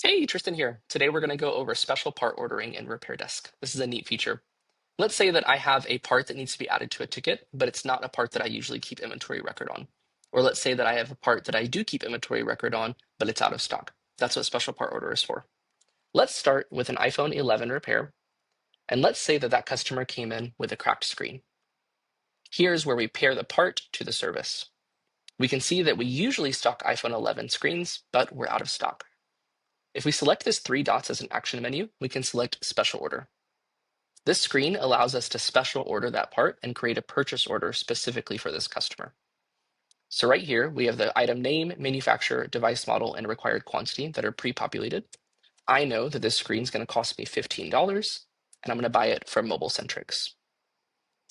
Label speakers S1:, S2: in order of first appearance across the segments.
S1: Hey, Tristan here. Today we're going to go over special part ordering in RepairDesk. This is a neat feature. Let's say that I have a part that needs to be added to a ticket, but it's not a part that I usually keep inventory record on. Or let's say that I have a part that I do keep inventory record on, but it's out of stock. That's what special part order is for. Let's start with an iPhone 11 repair, and let's say that that customer came in with a cracked screen. Here's where we pair the part to the service. We can see that we usually stock iPhone 11 screens, but we're out of stock. If we select this three dots as an action menu, we can select Special Order. This screen allows us to special order that part and create a purchase order specifically for this customer. So right here, we have the item name, manufacturer, device model, and required quantity that are pre-populated. I know that this screen is going to cost me $15, and I'm going to buy it from Mobile Centrics.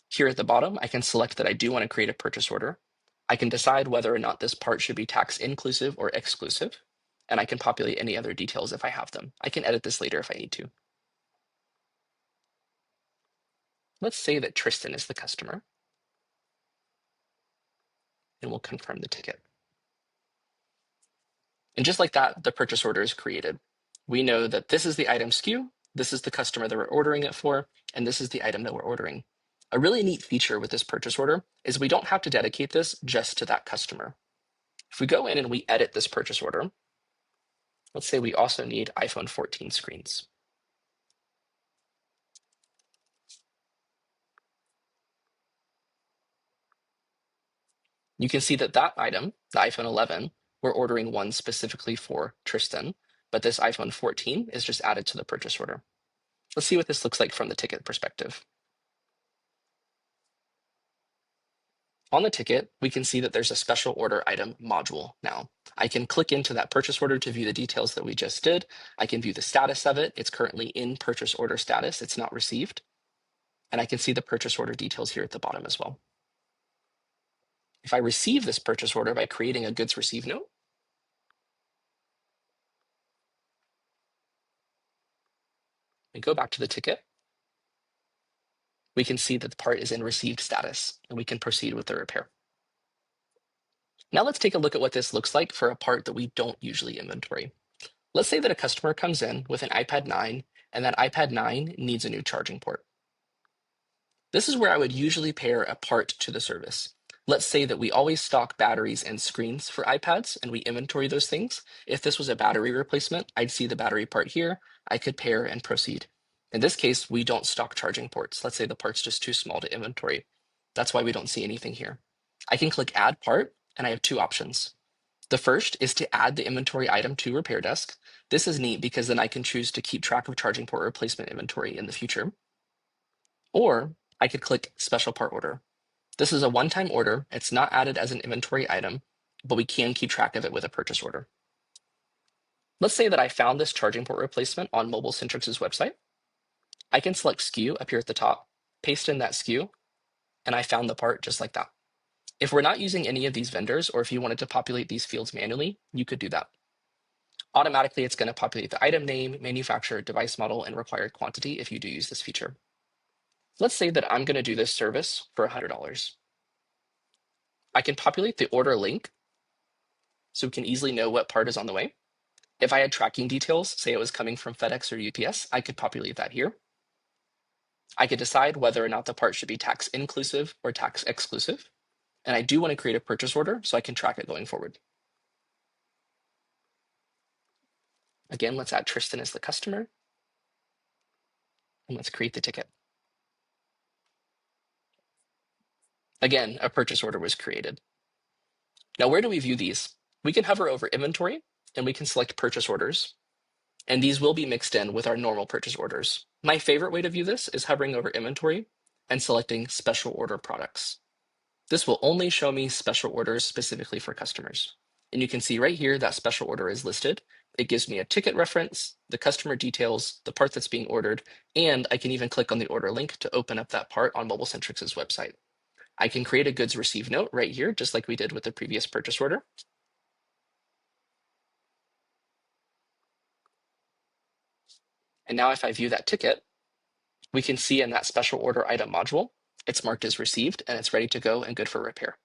S1: Here at the bottom, I can select that I do want to create a purchase order. I can decide whether or not this part should be tax inclusive or exclusive, and I can populate any other details if I have them. I can edit this later if I need to. Let's say that Tristan is the customer, and we'll confirm the ticket. And just like that, the purchase order is created. We know that this is the item SKU, this is the customer that we're ordering it for, and this is the item that we're ordering. A really neat feature with this purchase order is we don't have to dedicate this just to that customer. If we go in and we edit this purchase order, let's say we also need iPhone 14 screens. You can see that that item, the iPhone 11, we're ordering one specifically for Tristan, but this iPhone 14 is just added to the purchase order. Let's see what this looks like from the ticket perspective. On the ticket, we can see that there's a special order item module now. I can click into that purchase order to view the details that we just did. I can view the status of it. It's currently in purchase order status. It's not received. And I can see the purchase order details here at the bottom as well. If I receive this purchase order by creating a goods received note, we go back to the ticket. We can see that the part is in received status, and we can proceed with the repair. Now let's take a look at what this looks like for a part that we don't usually inventory. Let's say that a customer comes in with an iPad 9, and that iPad 9 needs a new charging port. This is where I would usually pair a part to the service. Let's say that we always stock batteries and screens for iPads, and we inventory those things. If this was a battery replacement, I'd see the battery part here. I could pair and proceed. In this case, we don't stock charging ports. Let's say the part's just too small to inventory. That's why we don't see anything here. I can click Add Part, and I have two options. The first is to add the inventory item to RepairDesk. This is neat because then I can choose to keep track of charging port replacement inventory in the future. Or I could click Special Part Order. This is a one-time order. It's not added as an inventory item, but we can keep track of it with a purchase order. Let's say that I found this charging port replacement on Mobile Centrics' website. I can select SKU up here at the top, paste in that SKU, and I found the part just like that. If we're not using any of these vendors, or if you wanted to populate these fields manually, you could do that. Automatically, it's going to populate the item name, manufacturer, device model, and required quantity if you do use this feature. Let's say that I'm going to do this service for $100. I can populate the order link so we can easily know what part is on the way. If I had tracking details, say it was coming from FedEx or UPS, I could populate that here. I could decide whether or not the part should be tax inclusive or tax exclusive. And I do want to create a purchase order so I can track it going forward. Again, let's add Tristan as the customer. And let's create the ticket. Again, a purchase order was created. Now, where do we view these? We can hover over inventory and we can select purchase orders. And these will be mixed in with our normal purchase orders. My favorite way to view this is hovering over inventory and selecting special order products. This will only show me special orders specifically for customers. And you can see right here that special order is listed. It gives me a ticket reference, the customer details, the part that's being ordered, and I can even click on the order link to open up that part on Mobile Centrics' website. I can create a goods received note right here, just like we did with the previous purchase order. And now if I view that ticket, we can see in that special order item module, it's marked as received and it's ready to go and good for repair.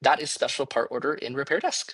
S1: That is special part order in RepairDesk.